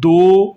2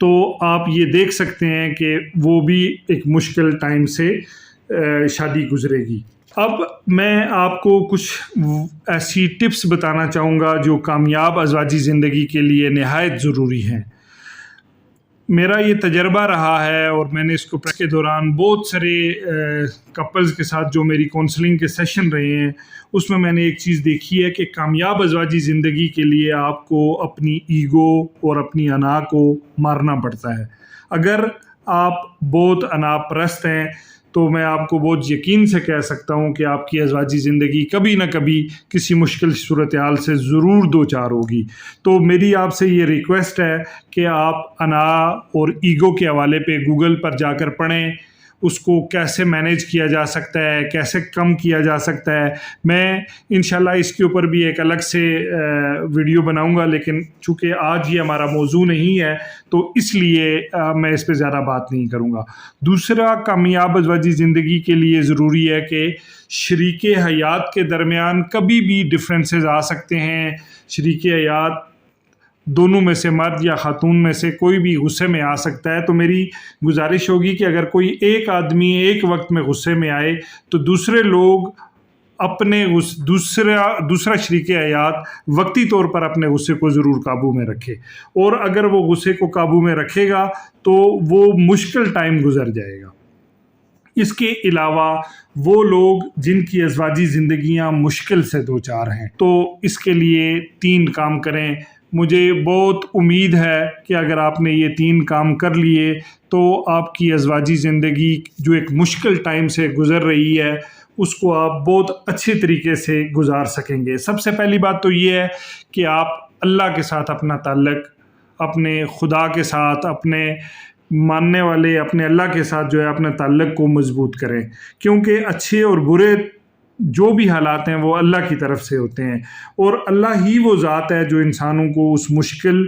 تو آپ یہ دیکھ سکتے ہیں کہ وہ بھی ایک مشکل ٹائم سے شادی گزرے گی۔ اب میں آپ کو کچھ ایسی ٹپس بتانا چاہوں گا جو کامیاب ازواجی زندگی کے لیے نہایت ضروری ہیں۔ میرا یہ تجربہ رہا ہے اور میں نے اس کو کے دوران بہت سارے کپلز کے ساتھ جو میری کونسلنگ کے سیشن رہے ہیں اس میں نے ایک چیز دیکھی ہے کہ کامیاب ازواجی زندگی کے لیے آپ کو اپنی ایگو اور اپنی انا کو مارنا پڑتا ہے۔ اگر آپ بہت انا پرست ہیں تو میں آپ کو بہت یقین سے کہہ سکتا ہوں کہ آپ کی ازواجی زندگی کبھی نہ کبھی کسی مشکل صورتحال سے ضرور دوچار ہوگی۔ تو میری آپ سے یہ ریکویسٹ ہے کہ آپ انا اور ایگو کے حوالے پہ گوگل پر جا کر پڑھیں، اس کو کیسے مینیج کیا جا سکتا ہے، کیسے کم کیا جا سکتا ہے۔ میں انشاءاللہ اس کے اوپر بھی ایک الگ سے ویڈیو بناؤں گا، لیکن چونکہ آج یہ ہمارا موضوع نہیں ہے تو اس لیے میں اس پہ زیادہ بات نہیں کروں گا۔ دوسرا، کامیاب ازواجی زندگی کے لیے ضروری ہے کہ شریک حیات کے درمیان کبھی بھی ڈفرینسز آ سکتے ہیں۔ شریک حیات دونوں میں سے مرد یا خاتون میں سے کوئی بھی غصے میں آ سکتا ہے، تو میری گزارش ہوگی کہ اگر کوئی ایک آدمی ایک وقت میں غصے میں آئے تو دوسرے لوگ اپنے دوسرا شریک حیات وقتی طور پر اپنے غصے کو ضرور قابو میں رکھے، اور اگر وہ غصے کو قابو میں رکھے گا تو وہ مشکل ٹائم گزر جائے گا۔ اس کے علاوہ وہ لوگ جن کی ازواجی زندگیاں مشکل سے دوچار ہیں تو اس کے لیے 3 کام کریں۔ مجھے بہت امید ہے کہ اگر آپ نے یہ 3 کام کر لیے تو آپ کی ازواجی زندگی جو ایک مشکل ٹائم سے گزر رہی ہے اس کو آپ بہت اچھے طریقے سے گزار سکیں گے۔ سب سے پہلی بات تو یہ ہے کہ آپ اللہ کے ساتھ اپنا تعلق، اپنے خدا کے ساتھ، اپنے ماننے والے اپنے اللہ کے ساتھ جو ہے اپنے تعلق کو مضبوط کریں، کیونکہ اچھے اور برے جو بھی حالات ہیں وہ اللہ کی طرف سے ہوتے ہیں، اور اللہ ہی وہ ذات ہے جو انسانوں کو اس مشکل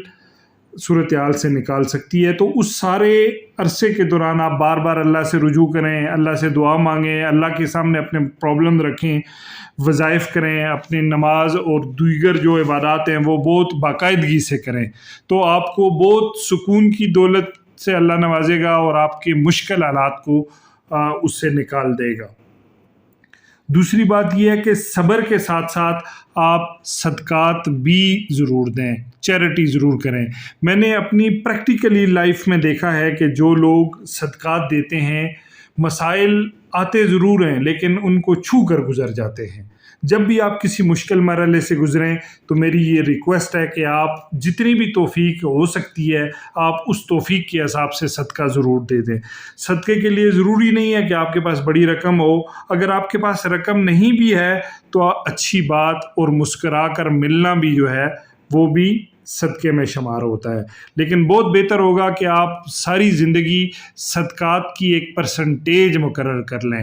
صورتحال سے نکال سکتی ہے۔ تو اس سارے عرصے کے دوران آپ بار بار اللہ سے رجوع کریں، اللہ سے دعا مانگیں، اللہ کے سامنے اپنے پرابلم رکھیں، وظائف کریں، اپنی نماز اور دیگر جو عبادات ہیں وہ بہت باقاعدگی سے کریں، تو آپ کو بہت سکون کی دولت سے اللہ نوازے گا اور آپ کے مشکل حالات کو اس سے نکال دے گا۔ دوسری بات یہ ہے کہ صبر کے ساتھ ساتھ آپ صدقات بھی ضرور دیں، چیریٹی ضرور کریں۔ میں نے اپنی پریکٹیکلی لائف میں دیکھا ہے کہ جو لوگ صدقات دیتے ہیں مسائل آتے ضرور ہیں لیکن ان کو چھو کر گزر جاتے ہیں۔ جب بھی آپ کسی مشکل مرحلے سے گزریں تو میری یہ ریکویسٹ ہے کہ آپ جتنی بھی توفیق ہو سکتی ہے آپ اس توفیق کے حساب سے صدقہ ضرور دے دیں۔ صدقے کے لیے ضروری نہیں ہے کہ آپ کے پاس بڑی رقم ہو، اگر آپ کے پاس رقم نہیں بھی ہے تو اچھی بات اور مسکرا کر ملنا بھی جو ہے وہ بھی صدقے میں شمار ہوتا ہے، لیکن بہت بہتر ہوگا کہ آپ ساری زندگی صدقات کی ایک پرسنٹیج مقرر کر لیں۔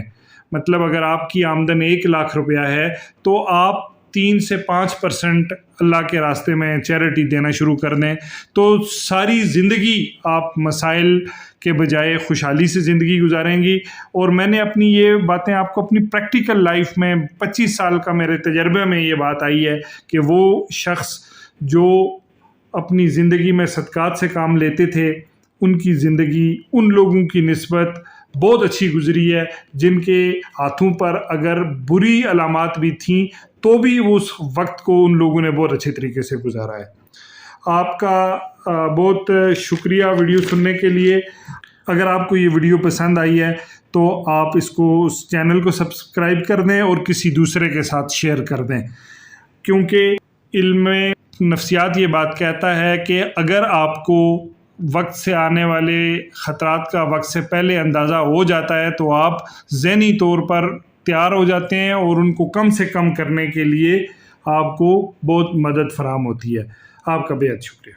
مطلب اگر آپ کی آمدن 1 لاکھ روپیہ ہے تو آپ 3 سے 5% اللہ کے راستے میں چیریٹی دینا شروع کر دیں، تو ساری زندگی آپ مسائل کے بجائے خوشحالی سے زندگی گزاریں گی۔ اور میں نے اپنی یہ باتیں آپ کو اپنی پریکٹیکل لائف میں 25 سال کا میرے تجربے میں یہ بات آئی ہے کہ وہ شخص جو اپنی زندگی میں صدقات سے کام لیتے تھے ان کی زندگی ان لوگوں کی نسبت بہت اچھی گزری ہے جن کے ہاتھوں پر اگر بری علامات بھی تھیں تو بھی اس وقت کو ان لوگوں نے بہت اچھے طریقے سے گزارا ہے۔ آپ کا بہت شکریہ ویڈیو سننے کے لیے۔ اگر آپ کو یہ ویڈیو پسند آئی ہے تو آپ اس چینل کو سبسکرائب کر دیں اور کسی دوسرے کے ساتھ شیئر کر دیں، کیونکہ علم نفسیات یہ بات کہتا ہے کہ اگر آپ کو وقت سے آنے والے خطرات کا وقت سے پہلے اندازہ ہو جاتا ہے تو آپ ذہنی طور پر تیار ہو جاتے ہیں اور ان کو کم سے کم کرنے کے لیے آپ کو بہت مدد فراہم ہوتی ہے۔ آپ کا بے حد شکریہ۔